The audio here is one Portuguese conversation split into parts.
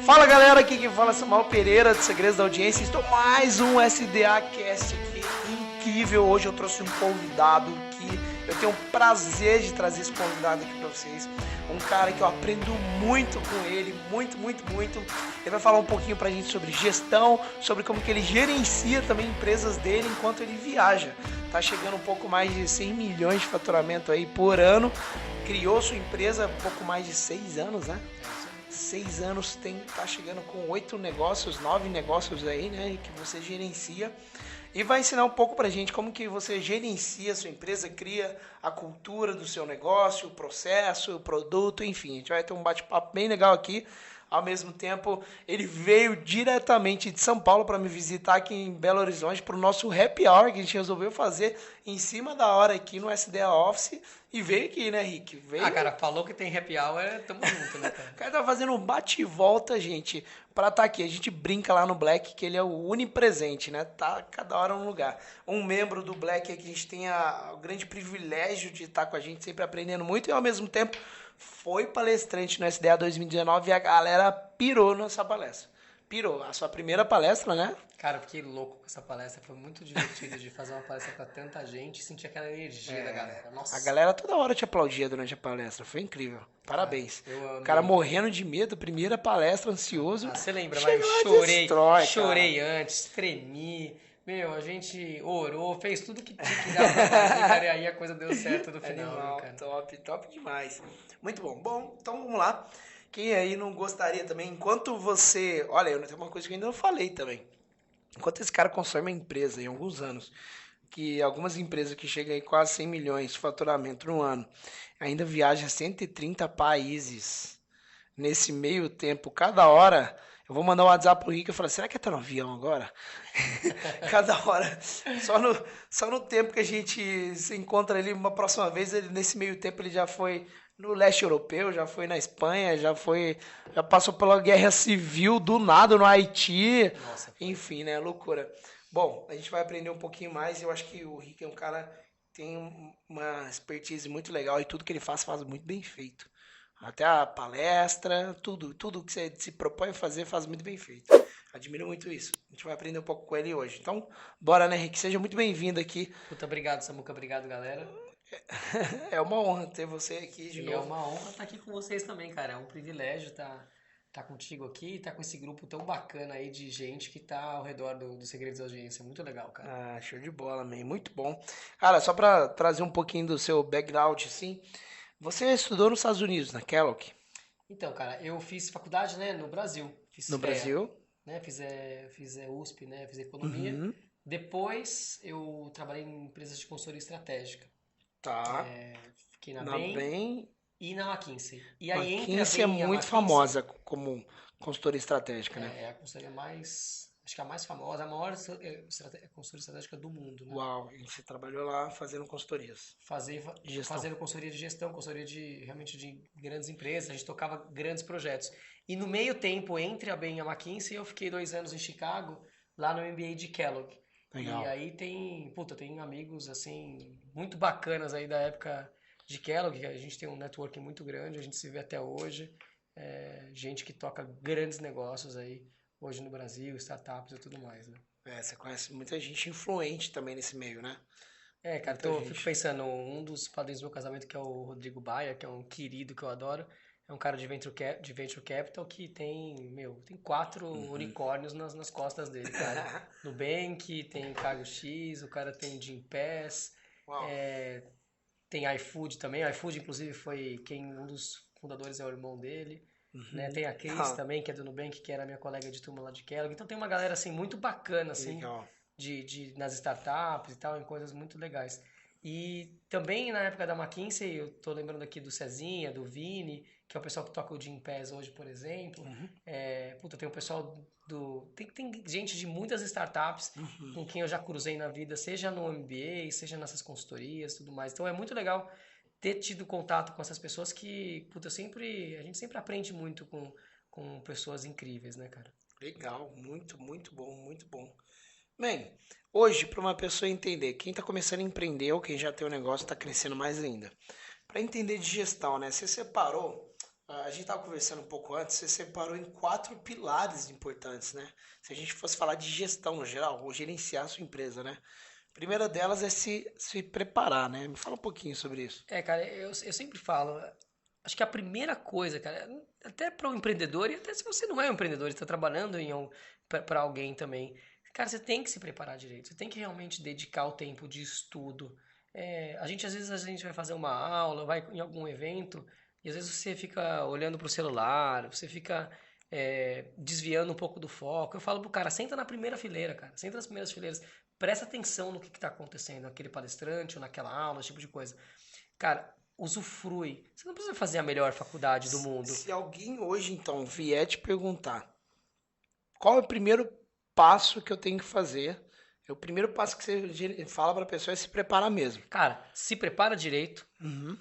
Fala galera, aqui quem fala é Samuel Pereira do Segredos da Audiência. Estou mais um SDA Cast aqui, incrível. Hoje eu trouxe um convidado que eu tenho o prazer de trazer esse convidado aqui para vocês. Um cara que eu aprendo muito com ele, muito. Ele vai falar um pouquinho pra gente sobre gestão, sobre como que ele gerencia também empresas dele enquanto ele viaja. Tá chegando um pouco mais de 100 milhões de faturamento aí por ano. Criou sua empresa há pouco mais de 6 anos, né? 6 anos, tá chegando com 8 negócios, 9 negócios aí, né, que você gerencia. E vai ensinar um pouco pra gente como que você gerencia a sua empresa, cria a cultura do seu negócio, o processo, o produto, enfim. A gente vai ter um bate-papo bem legal aqui. Ao mesmo tempo, ele veio diretamente de São Paulo para me visitar aqui em Belo Horizonte para o nosso happy hour que a gente resolveu fazer em cima da hora aqui no SDA Office. E veio aqui, né, Rick? Veio... Ah, cara, falou que tem happy hour, tamo junto, né, cara? O cara tá fazendo um bate e volta, gente, pra estar aqui. A gente brinca lá no Black que ele é o onipresente, né? Tá cada hora num lugar. Um membro do Black aqui, a gente tem o grande privilégio de estar com a gente, sempre aprendendo muito e ao mesmo tempo foi palestrante no SDA 2019 e a galera pirou nessa palestra. Pirou. A sua primeira palestra, né? Cara, eu fiquei louco com essa palestra. Foi muito divertido de fazer uma palestra pra tanta gente e sentir aquela energia da galera. Nossa. A galera toda hora te aplaudia durante a palestra. Foi incrível. Parabéns. Eu o cara morrendo de medo, primeira palestra, ansioso. Ah, você lembra, mas eu chorei antes, tremi. Meu, a gente orou, fez tudo que tinha que dar pra fazer, cara, e aí a coisa deu certo no final. Animal, cara. top demais. Muito bom. Bom, então vamos lá. Quem aí não gostaria também, enquanto você... Olha, eu tenho uma coisa que eu ainda não falei também. Enquanto esse cara constrói uma empresa em alguns anos, que algumas empresas que chegam aí quase 100 milhões de faturamento no ano, ainda viaja a 130 países nesse meio tempo, cada hora... Eu vou mandar um WhatsApp pro Rick e falar, será que tá no avião agora? Cada hora. Só no tempo que a gente se encontra ali uma próxima vez, nesse meio tempo ele já foi no leste europeu, já foi na Espanha, já passou pela guerra civil do nada no Haiti. Nossa, enfim, né? Loucura. Bom, a gente vai aprender um pouquinho mais. Eu acho que o Rick é um cara que tem uma expertise muito legal e tudo que ele faz muito bem feito. Até a palestra, tudo que você se propõe a fazer, faz muito bem feito. Admiro muito isso. A gente vai aprender um pouco com ele hoje. Então, bora, né, Rick? Seja muito bem-vindo aqui. Puta, obrigado, Samuca. Obrigado, galera. É uma honra ter você aqui de novo. É uma honra estar aqui com vocês também, cara. É um privilégio estar contigo aqui, estar com esse grupo tão bacana aí de gente que tá ao redor do Segredos da Audiência. Muito legal, cara. Ah, show de bola, man. Muito bom. Cara, só pra trazer um pouquinho do seu background, assim, você estudou nos Estados Unidos, na Kellogg? Então, cara, eu fiz faculdade, né, no Brasil. No Brasil? Né, fiz USP, né, fiz economia. Uhum. Depois eu trabalhei em empresas de consultoria estratégica. Tá. Fiquei na Na Bain Bain. e na McKinsey. E aí entre a McKinsey é Bain e a muito McKinsey, famosa como consultoria estratégica, né? é a consultoria mais, acho que a mais famosa, a maior consultoria estratégica do mundo, né? Uau, e você trabalhou lá fazendo consultorias. Gestão. Fazendo consultoria de gestão, consultoria realmente de grandes empresas, a gente tocava grandes projetos. E no meio tempo, entre a Bain e a McKinsey, eu fiquei 2 anos em Chicago, lá no MBA de Kellogg. Legal. E aí tem amigos, assim, muito bacanas aí da época de Kellogg, que a gente tem um networking muito grande, a gente se vê até hoje. Gente que toca grandes negócios aí, hoje no Brasil, startups e tudo mais, né? Você conhece muita gente influente também nesse meio, né? Cara, Muita fico gente. pensando, um dos padrinhos do meu casamento, que é o Rodrigo Baia, que é um querido que eu adoro, é um cara de venture capital que tem 4 unicórnios nas costas dele, cara. Nubank, tem Cargo X, o cara tem Jim Pass, Uau. tem iFood também. iFood, inclusive, um dos fundadores é o irmão dele. Né? Tem a Cris também, que é do Nubank, que era minha colega de turma lá de Kellogg. Então tem uma galera assim muito bacana assim, Legal. nas startups e tal, em coisas muito legais. E também na época da McKinsey, eu tô lembrando aqui do Cezinha, do Vini, que é o pessoal que toca o Jim Pass hoje, por exemplo. Tem o pessoal Tem gente de muitas startups com quem eu já cruzei na vida, seja no MBA, seja nessas consultorias e tudo mais. Então é muito legal ter tido contato com essas pessoas que, a gente sempre aprende muito com pessoas incríveis, né, cara? Legal, muito bom, muito bom. Bem, hoje, para uma pessoa entender, quem está começando a empreender ou quem já tem um negócio está crescendo mais ainda. Para entender de gestão, né? Você separou A gente estava conversando um pouco antes, você separou em 4 pilares importantes, né? Se a gente fosse falar de gestão no geral, ou gerenciar a sua empresa, né? A primeira delas é se preparar, né? Me fala um pouquinho sobre isso. Cara, eu sempre falo, acho que a primeira coisa, cara, até para um empreendedor, e até se você não é um empreendedor, está trabalhando para alguém também, cara, você tem que se preparar direito, você tem que realmente dedicar o tempo de estudo. Às vezes a gente vai fazer uma aula, vai em algum evento, e às vezes você fica olhando para o celular, você fica desviando um pouco do foco. Eu falo pro cara, senta na primeira fileira, cara, senta nas primeiras fileiras, presta atenção no que está acontecendo, naquele palestrante ou naquela aula, esse tipo de coisa. Cara, usufrui. Você não precisa fazer a melhor faculdade do mundo. Se alguém hoje, então, vier te perguntar qual é o primeiro passo que eu tenho que fazer, o primeiro passo que você fala para a pessoa é se preparar mesmo. Cara, se prepara direito, Uhum.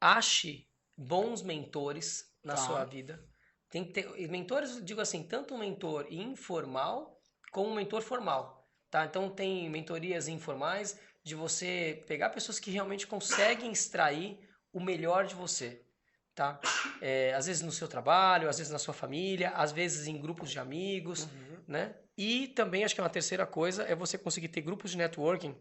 ache bons mentores na sua Tá. vida. Tem que ter e mentores, eu digo assim, tanto um mentor informal como um mentor formal, tá? Então tem mentorias informais de você pegar pessoas que realmente conseguem extrair o melhor de você, tá? Às vezes no seu trabalho, às vezes na sua família, às vezes em grupos de amigos, Uhum. né? E também acho que uma terceira coisa é você conseguir ter grupos de networking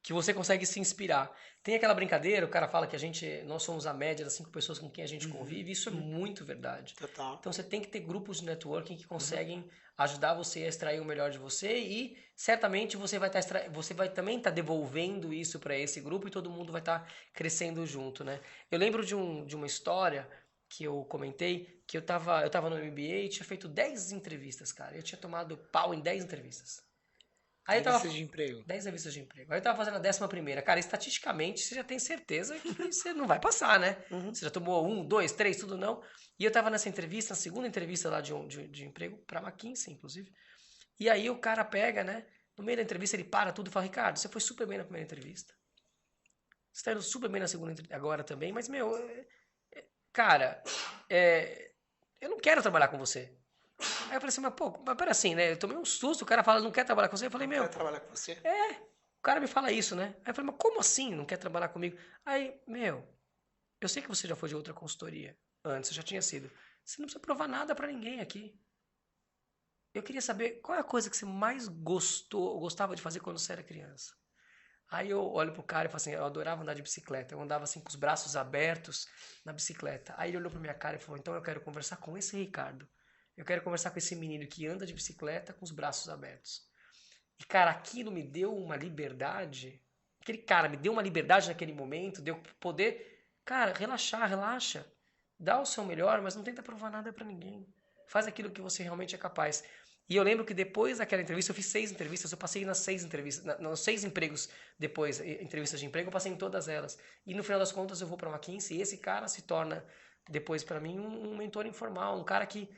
que você consegue se inspirar. Tem aquela brincadeira, o cara fala que nós somos a média das 5 pessoas com quem a gente Uhum. convive, isso é muito verdade. Total. Então você tem que ter grupos de networking que Uhum. conseguem ajudar você a extrair o melhor de você e certamente você vai também estar devolvendo isso para esse grupo e todo mundo vai estar crescendo junto, né? Eu lembro de uma história que eu comentei que eu tava no MBA e tinha feito 10 entrevistas, cara. Eu tinha tomado pau em 10 entrevistas. Aí eu Entrevistas tava. de emprego. 10 entrevistas de emprego. Aí eu tava fazendo a 11ª. Cara, estatisticamente você já tem certeza que você não vai passar, né? Uhum. Você já tomou 1, 2, 3, tudo não. E eu tava nessa entrevista, na segunda entrevista lá de emprego, pra McKinsey, inclusive. E aí o cara pega, né? No meio da entrevista ele para tudo e fala, Ricardo, você foi super bem na primeira entrevista. Você tá indo super bem na segunda entrevista agora também, mas, meu, cara, eu não quero trabalhar com você. Aí eu falei assim, mas pô, mas pera assim, né? Eu tomei um susto, o cara fala, não quer trabalhar com você. Eu falei, Não meu, quero trabalhar com você? o cara me fala isso, né? Aí eu falei, mas como assim não quer trabalhar comigo? Aí, meu, eu sei que você já foi de outra consultoria antes, eu já tinha sido. Você não precisa provar nada pra ninguém aqui. Eu queria saber qual é a coisa que você mais gostava de fazer quando você era criança. Aí eu olho pro cara e falo assim, eu adorava andar de bicicleta. Eu andava assim com os braços abertos na bicicleta. Aí ele olhou pra minha cara e falou, então eu quero conversar com esse Ricardo. Eu quero conversar com esse menino que anda de bicicleta com os braços abertos. E, cara, aquilo me deu uma liberdade. Aquele cara me deu uma liberdade naquele momento, deu poder, cara, relaxar, relaxa. Dá o seu melhor, mas não tenta provar nada pra ninguém. Faz aquilo que você realmente é capaz. E eu lembro que depois daquela entrevista, eu fiz 6 entrevistas, eu passei nas 6 entrevistas, nos 6 empregos depois, entrevistas de emprego, eu passei em todas elas. E no final das contas eu vou pra McKinsey e esse cara se torna, depois pra mim, um mentor informal, um cara que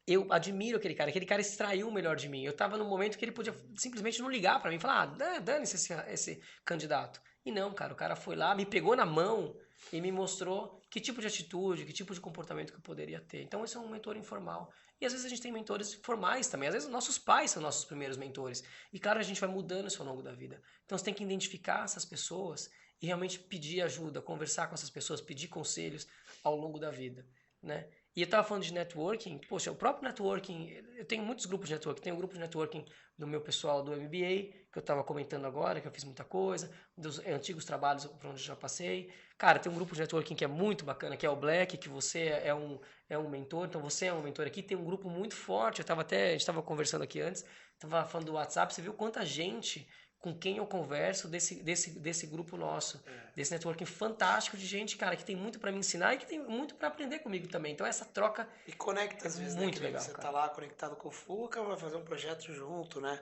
eu admiro aquele cara extraiu o melhor de mim. Eu tava num momento que ele podia simplesmente não ligar pra mim e falar, dane-se esse candidato. E não, cara, o cara foi lá, me pegou na mão e me mostrou que tipo de atitude, que tipo de comportamento que eu poderia ter. Então, esse é um mentor informal. E às vezes a gente tem mentores formais também. Às vezes nossos pais são nossos primeiros mentores. E claro, a gente vai mudando isso ao longo da vida. Então, você tem que identificar essas pessoas e realmente pedir ajuda, conversar com essas pessoas, pedir conselhos ao longo da vida, né? E eu tava falando de networking, poxa, o próprio networking, eu tenho muitos grupos de networking, tenho um grupo de networking do meu pessoal do MBA, que eu tava comentando agora, que eu fiz muita coisa, dos antigos trabalhos por onde eu já passei. Cara, tem um grupo de networking que é muito bacana, que é o Black, que você é um mentor, então você é um mentor aqui, tem um grupo muito forte, a gente tava conversando aqui antes, tava falando do WhatsApp, você viu quanta gente com quem eu converso desse grupo nosso, desse networking fantástico de gente, cara, que tem muito para me ensinar e que tem muito para aprender comigo também. Então essa troca E conecta é às vezes, né? muito Que nem legal, você tá cara. lá conectado com o Fuca, vai fazer um projeto junto, né?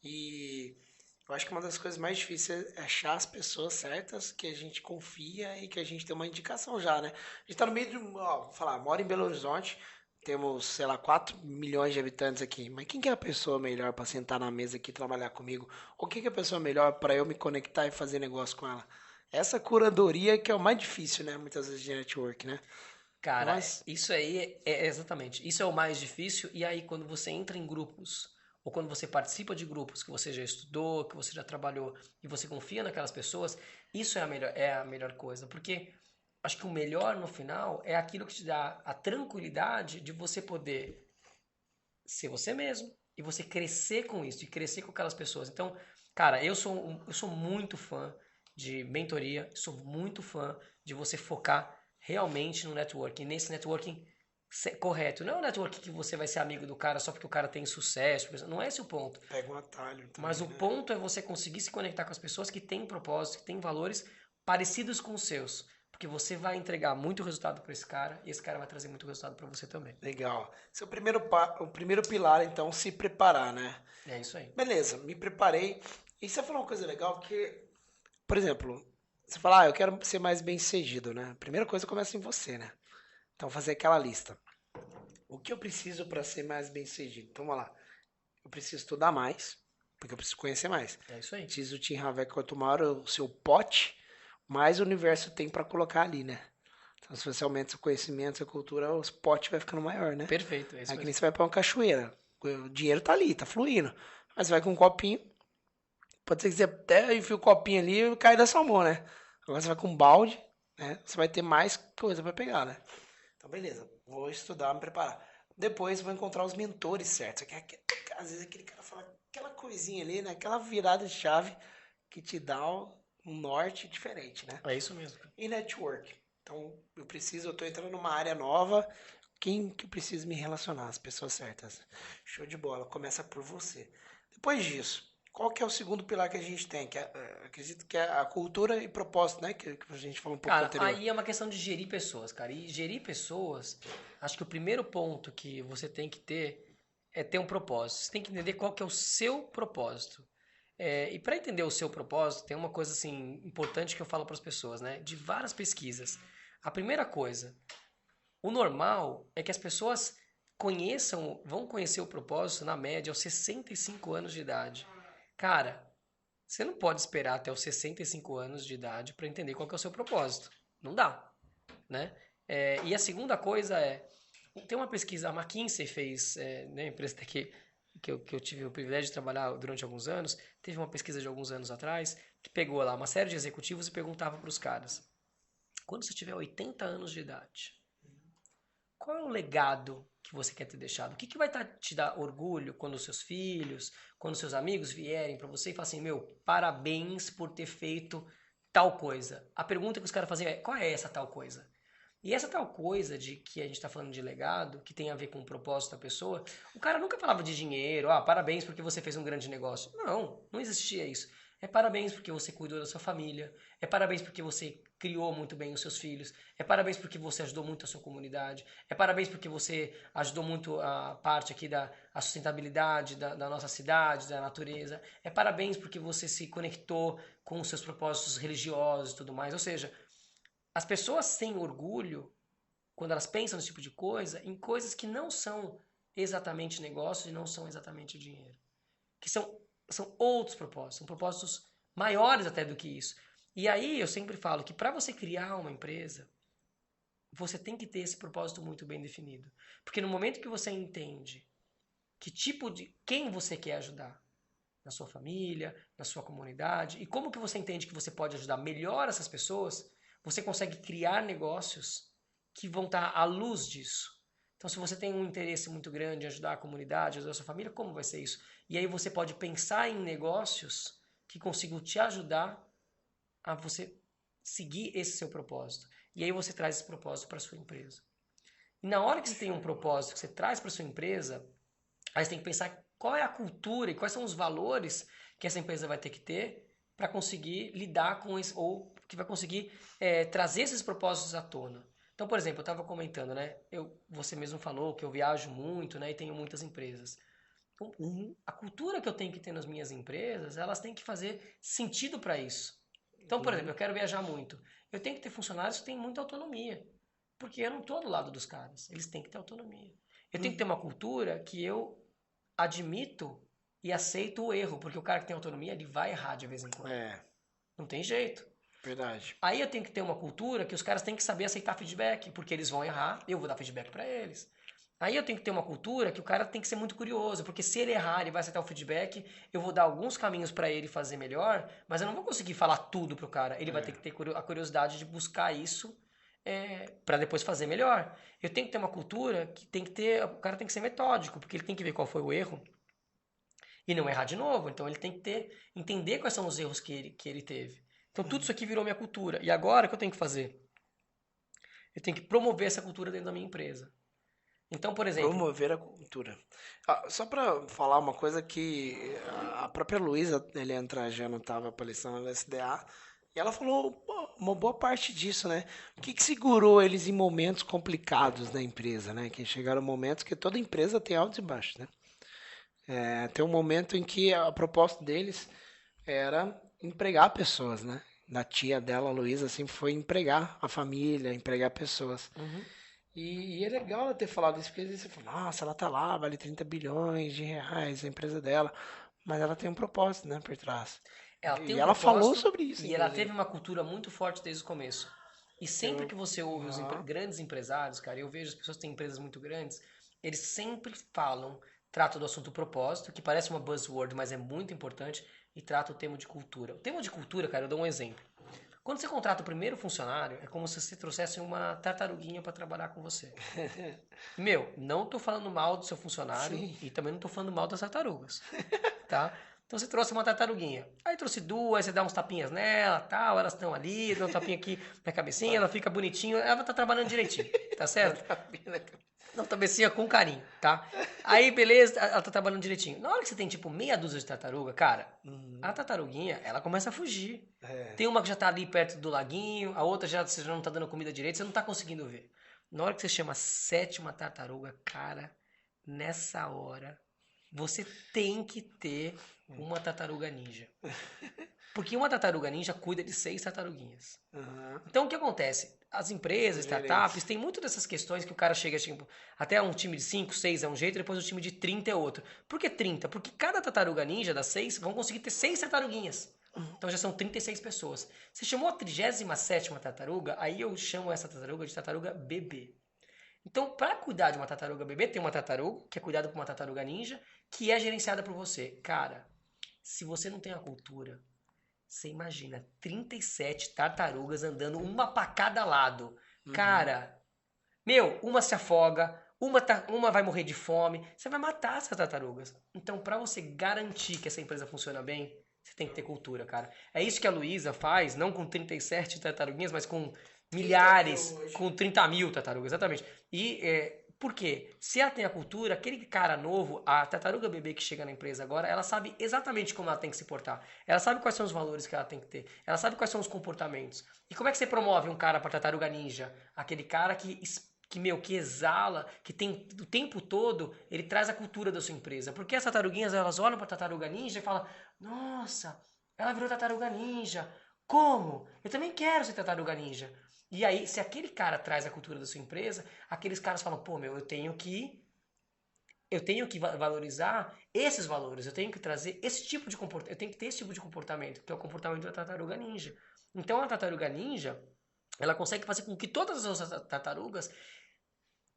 E eu acho que uma das coisas mais difíceis é achar as pessoas certas que a gente confia e que a gente tem uma indicação já, né? A gente tá no meio de, ó, vou falar, mora em Belo Horizonte, temos, sei lá, 4 milhões de habitantes aqui. Mas quem que é a pessoa melhor para sentar na mesa aqui e trabalhar comigo? Ou quem que é a pessoa melhor para eu me conectar e fazer negócio com ela? Essa curadoria que é o mais difícil, né? Muitas vezes de network, né? Cara, Mas, isso aí é exatamente. Isso é o mais difícil. E aí, quando você entra em grupos, ou quando você participa de grupos que você já estudou, que você já trabalhou, e você confia naquelas pessoas, isso é a melhor coisa. Porque acho que o melhor no final é aquilo que te dá a tranquilidade de você poder ser você mesmo e você crescer com isso, e crescer com aquelas pessoas. Então, cara, eu sou muito fã de mentoria, sou muito fã de você focar realmente no networking, nesse networking correto. Não é o networking que você vai ser amigo do cara só porque o cara tem sucesso, não é esse o ponto. Pega um atalho também, Mas o né? ponto é você conseguir se conectar com as pessoas que têm propósito, que têm valores parecidos com os seus. Porque você vai entregar muito resultado para esse cara e esse cara vai trazer muito resultado para você também. Legal. Esse é o primeiro pilar, então, se preparar, né? É isso aí. Beleza, me preparei. E você falou uma coisa legal que, por exemplo, você fala, eu quero ser mais bem-sucedido, né? A primeira coisa começa em você, né? Então, fazer aquela lista. O que eu preciso para ser mais bem-sucedido? Então, vamos lá. Eu preciso estudar mais, porque eu preciso conhecer mais. É isso aí. Diz o Tim Havek, quanto maior o seu pote, mais o universo tem para colocar ali, né? Então, se você aumenta seu conhecimento, sua cultura, o pote vai ficando maior, né? Perfeito, é isso Aí que nem mesmo. você vai pra uma cachoeira. O dinheiro tá ali, tá fluindo. Mas você vai com um copinho. Pode ser que você até enfie o copinho ali e cai da sua mão, né? Agora você vai com um balde, né? Você vai ter mais coisa pra pegar, né? Então, beleza. Vou estudar, me preparar. Depois vou encontrar os mentores certos. Às vezes aquele cara fala aquela coisinha ali, né? Aquela virada de chave que te dá um norte diferente, né? É isso mesmo. E network. Então, eu tô entrando numa área nova. Quem que precisa me relacionar? As pessoas certas. Show de bola. Começa por você. Depois disso, qual que é o segundo pilar que a gente tem? Acredito que é a cultura e propósito, né? Que a gente falou um pouco Cara, anterior. aí é uma questão de gerir pessoas, cara. E gerir pessoas, acho que o primeiro ponto que você tem que ter é ter um propósito. Você tem que entender qual que é o seu propósito. E para entender o seu propósito, tem uma coisa assim importante que eu falo para as pessoas, né? De várias pesquisas. A primeira coisa, o normal é que as pessoas vão conhecer o propósito na média aos 65 anos de idade. Cara, você não pode esperar até os 65 anos de idade para entender qual que é o seu propósito. Não dá, né? E a segunda coisa tem uma pesquisa, a McKinsey fez, né, a empresa que eu tive o privilégio de trabalhar durante alguns anos, teve uma pesquisa de alguns anos atrás, que pegou lá uma série de executivos e perguntava para os caras, quando você tiver 80 anos de idade, qual é o legado que você quer ter deixado? O que vai te dar orgulho quando os seus filhos, quando os seus amigos vierem para você e falar assim, meu, parabéns por ter feito tal coisa. A pergunta que os caras faziam é, qual é essa tal coisa? E essa tal coisa de que a gente está falando de legado, que tem a ver com o propósito da pessoa, o cara nunca falava de dinheiro, parabéns porque você fez um grande negócio. Não, não existia isso. É parabéns porque você cuidou da sua família, é parabéns porque você criou muito bem os seus filhos, é parabéns porque você ajudou muito a sua comunidade, é parabéns porque você ajudou muito a parte aqui da a sustentabilidade da nossa cidade, da natureza, é parabéns porque você se conectou com os seus propósitos religiosos e tudo mais. Ou seja, as pessoas têm orgulho, quando elas pensam nesse tipo de coisa, em coisas que não são exatamente negócios e não são exatamente dinheiro. Que são outros propósitos, são propósitos maiores até do que isso. E aí eu sempre falo que para você criar uma empresa, você tem que ter esse propósito muito bem definido. Porque no momento que você entende que tipo de quem você quer ajudar, na sua família, na sua comunidade, e como que você entende que você pode ajudar melhor essas pessoas, você consegue criar negócios que vão estar à luz disso. Então, se você tem um interesse muito grande em ajudar a comunidade, ajudar a sua família, como vai ser isso? E aí você pode pensar em negócios que consigam te ajudar a você seguir esse seu propósito. E aí você traz esse propósito para a sua empresa. E na hora que você tem um propósito que você traz para a sua empresa, aí você tem que pensar qual é a cultura e quais são os valores que essa empresa vai ter que ter para conseguir lidar com isso, ou que vai conseguir trazer esses propósitos à tona. Então, por exemplo, eu estava comentando, né? Você mesmo falou que eu viajo muito, né? E tenho muitas empresas. Então, a cultura que eu tenho que ter nas minhas empresas, elas têm que fazer sentido para isso. Então, por exemplo, eu quero viajar muito. Eu tenho que ter funcionários que têm muita autonomia. Porque eu não estou do lado dos caras. Eles têm que ter autonomia. Eu tenho que ter uma cultura que eu admito e aceito o erro. Porque o cara que tem autonomia, ele vai errar de vez em quando. Não tem jeito. Verdade. Aí eu tenho que ter uma cultura que os caras têm que saber aceitar feedback. Porque eles vão errar, eu vou dar feedback para eles. Aí eu tenho que ter uma cultura que o cara tem que ser muito curioso, porque se ele errar, ele vai aceitar o feedback, eu vou dar alguns caminhos para ele fazer melhor, mas eu não vou conseguir falar tudo pro cara. Ele vai ter que ter a curiosidade de buscar isso para depois fazer melhor. Eu tenho que ter uma cultura que tem que ter, o cara tem que ser metódico, porque ele tem que ver qual foi o erro e não errar de novo. Então ele tem que entender quais são os erros que ele teve. Então tudo isso aqui virou minha cultura. E agora o que eu tenho que fazer? Eu tenho que promover essa cultura dentro da minha empresa. Então, por exemplo... Promover a cultura. Só para falar uma coisa que a própria Luísa Eliane Trajano estava palestrando no SDA e ela falou uma boa parte disso, né? O que segurou eles em momentos complicados da empresa, né? Que chegaram momentos que toda empresa tem altos e baixos, né? Tem um momento em que a proposta deles era empregar pessoas, né? Da tia dela, a Luísa, assim, foi empregar a família, empregar pessoas. Uhum. E é legal ela ter falado isso, porque às vezes você fala, nossa, ela tá lá, vale 30 bilhões de reais, a empresa dela. Mas ela tem um propósito, né, por trás. Ela tem E um ela falou propósito sobre isso, e ela inclusive. teve uma cultura muito forte desde o começo. E sempre que você ouve os Aham. grandes empresários, cara, eu vejo as pessoas que têm empresas muito grandes, eles sempre falam, tratam do assunto propósito, que parece uma buzzword, mas é muito importante, e trata o tema de cultura. O tema de cultura, cara, eu dou um exemplo. Quando você contrata o primeiro funcionário, é como se você trouxesse uma tartaruguinha para trabalhar com você. Meu, não tô falando mal do seu funcionário Sim. e também não tô falando mal das tartarugas, tá? Então você trouxe uma tartaruguinha. Aí trouxe duas, você dá uns tapinhas nela, tal, elas estão ali, dá um tapinha aqui na cabecinha, ela fica bonitinho, ela tá trabalhando direitinho, tá certo? Dá uma cabecinha com carinho, tá? Aí, beleza, ela tá trabalhando direitinho. Na hora que você tem, tipo, meia dúzia de tartaruga, cara, a tartaruguinha, ela começa a fugir. É. Tem uma que já tá ali perto do laguinho, a outra você já não tá dando comida direito, você não tá conseguindo ver. Na hora que você chama a sétima tartaruga, cara, nessa hora, você tem que ter uma tartaruga ninja. Porque uma tartaruga ninja cuida de 6 tartaruguinhas. Aham. Então o que acontece? As empresas, Os startups, gerentes. tem muito dessas questões que o cara chega, tipo, até um time de 5, 6 é um jeito, depois o time de 30 é outro. Por que 30? Porque cada tartaruga ninja das 6 vão conseguir ter 6 tartaruguinhas. Então já são 36 pessoas. Você chamou a 37ª tartaruga, aí eu chamo essa tartaruga de tartaruga bebê. Então, para cuidar de uma tartaruga bebê, tem uma tartaruga, que é cuidada por uma tartaruga ninja, que é gerenciada por você. Cara, se você não tem a cultura, você imagina 37 tartarugas andando uma para cada lado. Cara, meu, uma se afoga, uma vai morrer de fome, você vai matar essas tartarugas. Então, para você garantir que essa empresa funciona bem, você tem que ter cultura, cara. É isso que a Luísa faz, não com 37 tartaruguinhas, mas com milhares, com 30 mil tartarugas, exatamente. E por quê? Se ela tem a cultura, aquele cara novo, a tartaruga bebê que chega na empresa agora, ela sabe exatamente como ela tem que se portar. Ela sabe quais são os valores que ela tem que ter. Ela sabe quais são os comportamentos. E como é que você promove um cara para tartaruga ninja? Aquele cara que exala, que tem o tempo todo, ele traz a cultura da sua empresa. Porque as tartaruguinhas, elas olham para a tartaruga ninja e falam: nossa, ela virou tartaruga ninja. Como? Eu também quero ser tartaruga ninja. E aí, se aquele cara traz a cultura da sua empresa, aqueles caras falam: pô, meu, eu tenho que valorizar esses valores, eu tenho que trazer esse tipo de comportamento, eu tenho que ter esse tipo de comportamento, que é o comportamento da tartaruga ninja. Então a tartaruga ninja, ela consegue fazer com que todas as outras tartarugas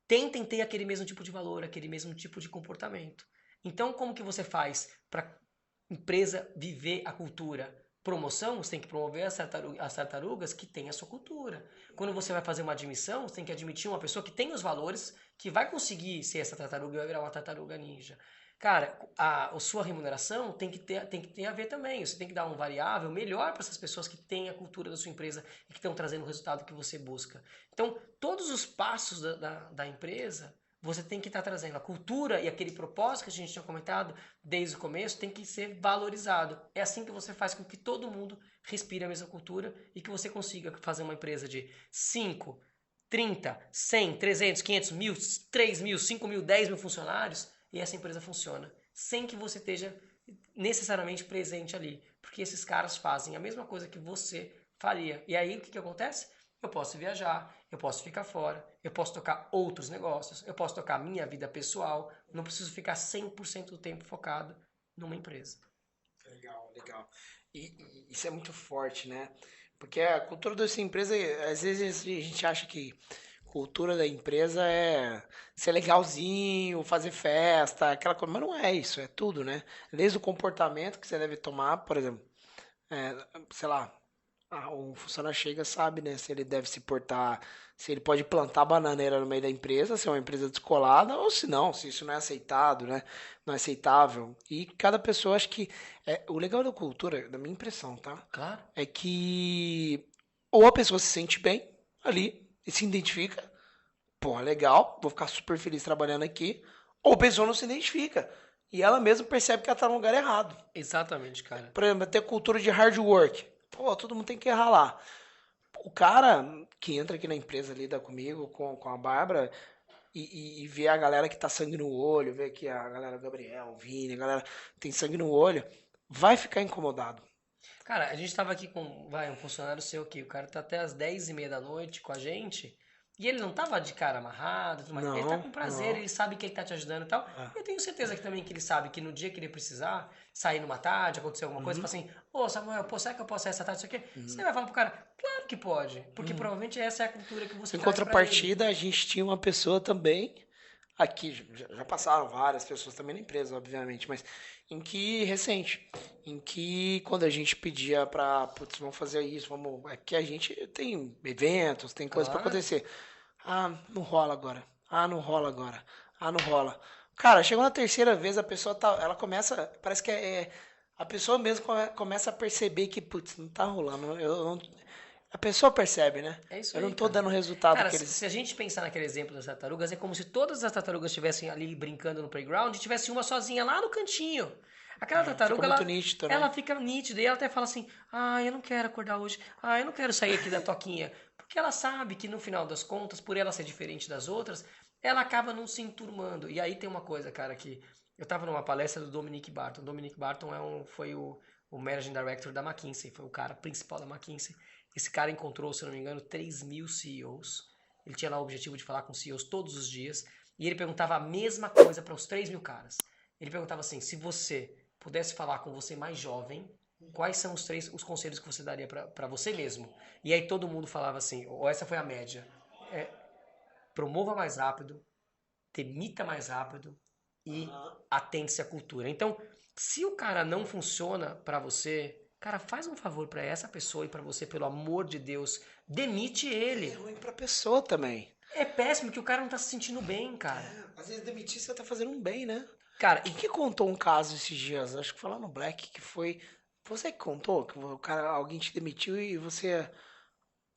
tentem ter aquele mesmo tipo de valor, aquele mesmo tipo de comportamento. Então, como que você faz para empresa viver a cultura? Promoção, você tem que promover as tartarugas que têm a sua cultura. Quando você vai fazer uma admissão, você tem que admitir uma pessoa que tem os valores, que vai conseguir ser essa tartaruga e vai virar uma tartaruga ninja. Cara, a sua remuneração tem que ter a ver também. Você tem que dar um variável melhor para essas pessoas que têm a cultura da sua empresa e que estão trazendo o resultado que você busca. Então, todos os passos da empresa, você tem que estar trazendo. A cultura e aquele propósito que a gente tinha comentado desde o começo tem que ser valorizado. É assim que você faz com que todo mundo respire a mesma cultura e que você consiga fazer uma empresa de 5, 30, 100, 300, 500, 1000, 3.000, 5.000, 10.000 funcionários e essa empresa funciona, sem que você esteja necessariamente presente ali, porque esses caras fazem a mesma coisa que você faria. E aí o que acontece? Eu posso viajar, eu posso ficar fora, eu posso tocar outros negócios, eu posso tocar minha vida pessoal, não preciso ficar 100% do tempo focado numa empresa. Legal, legal. E isso é muito forte, né? Porque a cultura dessa empresa, às vezes a gente acha que cultura da empresa é ser legalzinho, fazer festa, aquela coisa, mas não é isso, é tudo, né? Desde o comportamento que você deve tomar, por exemplo, sei lá, O funcionário chega, sabe, né? Se ele deve se portar, se ele pode plantar bananeira no meio da empresa, se é uma empresa descolada, ou se não, se isso não é aceitado, né? Não é aceitável. E cada pessoa, acho que. O legal da cultura, da minha impressão, tá? Claro. É que ou a pessoa se sente bem ali e se identifica, pô, legal, vou ficar super feliz trabalhando aqui, ou a pessoa não se identifica. E ela mesma percebe que ela tá no lugar errado. Exatamente, cara. Por exemplo, ter cultura de hard work. Pô, todo mundo tem que errar lá. O cara que entra aqui na empresa, lida comigo, com a Bárbara, e vê a galera que tá sangue no olho, vê que a galera Gabriel, o Vini, a galera tem sangue no olho, vai ficar incomodado. Cara, a gente tava aqui com, vai, um funcionário seu aqui, o cara tá até as 10h30 da noite com a gente, e ele não tava de cara amarrado, tudo mais. Ele tá Não, com prazer, não. ele sabe que ele tá te ajudando e tal. É. Eu tenho certeza que também que ele sabe que no dia que ele precisar, sair numa tarde, acontecer alguma coisa, fala assim, ô Samuel, pô, será que eu posso sair essa tarde, isso aqui? Você vai falar pro cara, claro que pode, porque provavelmente essa é a cultura que você Em traz pra ele. contrapartida, a gente tinha uma pessoa também, aqui, já passaram várias pessoas também na empresa, obviamente, mas recente, em que quando a gente pedia pra, putz, vamos fazer isso, vamos, é que a gente tem eventos, tem coisa pra Claro. acontecer. Ah, não rola agora. Ah, não rola agora. Ah, não rola. Cara, chegou na terceira vez, a pessoa tá, ela começa, parece que a pessoa mesmo começa a perceber que, putz, não tá rolando. A pessoa percebe, né? É isso Eu não aí, tô cara. dando o resultado Cara, que eles. se a gente pensar naquele exemplo das tartarugas, é como se todas as tartarugas estivessem ali brincando no playground e tivesse uma sozinha lá no cantinho. Aquela Fica tartaruga, muito nítido, ela né? fica nítida e ela até fala assim: ah, eu não quero acordar hoje, ah, eu não quero sair aqui da toquinha. Porque ela sabe que no final das contas, por ela ser diferente das outras, ela acaba não se enturmando. E aí tem uma coisa, cara, que eu tava numa palestra do Dominic Barton. O Dominic Barton foi o Managing Director da McKinsey, foi o cara principal da McKinsey. Esse cara encontrou, se eu não me engano, 3.000 CEOs. Ele tinha lá o objetivo de falar com CEOs todos os dias. E ele perguntava a mesma coisa para os 3.000 caras. Ele perguntava assim, se você pudesse falar com você mais jovem, quais são os conselhos que você daria para você mesmo? E aí todo mundo falava assim, ou essa foi a média, promova mais rápido, demita mais rápido e atente-se à cultura. Então, se o cara não funciona para você, cara, faz um favor para essa pessoa e para você, pelo amor de Deus, demite ele. É ruim pra pessoa também. É péssimo que o cara não tá se sentindo bem, cara. Às vezes demitir você tá fazendo um bem, né? Cara, Quem que contou um caso esses dias? Acho que foi lá no Black, que foi. Você que contou que o cara, alguém te demitiu e você.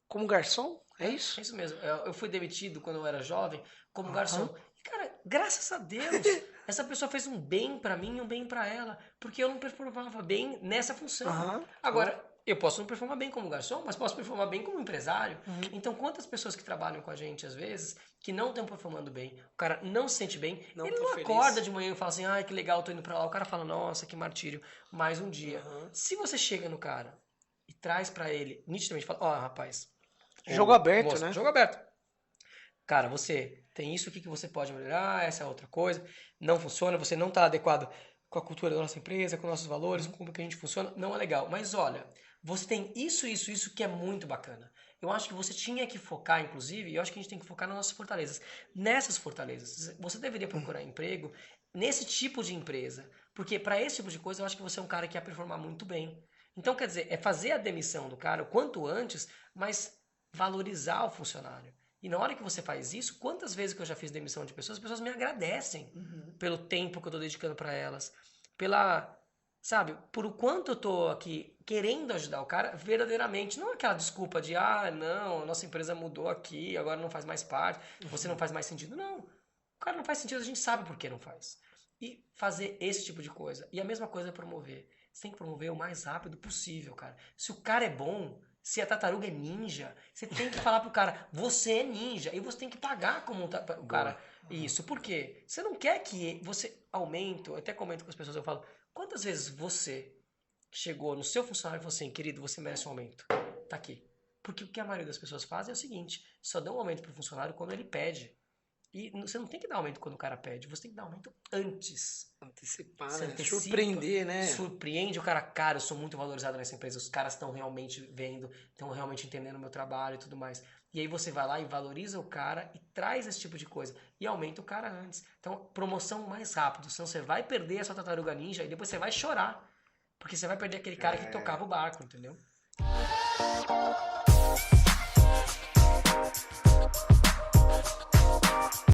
Como garçom? É é isso? isso mesmo. Eu fui demitido quando eu era jovem como Aham. garçom. E, cara, graças a Deus, essa pessoa fez um bem pra mim e um bem pra ela, porque eu não performava bem nessa função. Aham. Agora, eu posso não performar bem como garçom, mas posso performar bem como empresário. Uhum. Então, quantas pessoas que trabalham com a gente, às vezes, que não estão performando bem, o cara não se sente bem, Não ele tô não feliz. acorda de manhã e fala assim, ai, que legal, tô indo pra lá. O cara fala, nossa, que martírio, mais um dia. Aham. Se você chega no cara e traz pra ele, nitidamente, fala, ó, rapaz, Jogo ô, aberto, moça, né? jogo aberto. Cara, você tem isso aqui que você pode melhorar, essa é outra coisa, não funciona, você não está adequado com a cultura da nossa empresa, com nossos valores, com como que a gente funciona, não é legal. Mas olha, você tem isso que é muito bacana. Eu acho que você tinha que focar, inclusive, e eu acho que a gente tem que focar nas nossas fortalezas. Nessas fortalezas, você deveria procurar emprego nesse tipo de empresa, porque para esse tipo de coisa eu acho que você é um cara que ia performar muito bem. Então, quer dizer, é fazer a demissão do cara o quanto antes, mas valorizar o funcionário. E na hora que você faz isso, quantas vezes que eu já fiz demissão de pessoas, as pessoas me agradecem pelo tempo que eu tô dedicando para elas, pela, sabe, por o quanto eu tô aqui querendo ajudar o cara verdadeiramente, não aquela desculpa de, ah, não, a nossa empresa mudou aqui, agora não faz mais parte, você não faz mais sentido. Não, o cara não faz sentido, a gente sabe por que não faz. E fazer esse tipo de coisa. E a mesma coisa é promover. Você tem que promover o mais rápido possível, cara. Se o cara é bom, se a tartaruga é ninja, você tem que falar pro cara, você é ninja, e você tem que pagar como o cara isso. Por quê? Você não quer que você aumente, eu até comento com as pessoas, eu falo, quantas vezes você chegou no seu funcionário e falou assim, querido, você merece um aumento. Tá aqui. Porque o que a maioria das pessoas faz é o seguinte, só dá um aumento pro funcionário quando ele pede. E você não tem que dar aumento quando o cara pede, você tem que dar aumento antes. Antecipar, Você né? antecipa, Surpreender, né? surpreende o cara, cara, eu sou muito valorizado nessa empresa, os caras estão realmente vendo, estão realmente entendendo o meu trabalho e tudo mais. E aí você vai lá e valoriza o cara e traz esse tipo de coisa. E aumenta o cara antes. Então, promoção mais rápido, senão você vai perder a sua tartaruga ninja e depois você vai chorar. Porque você vai perder aquele cara que tocava o barco, entendeu? Tchau.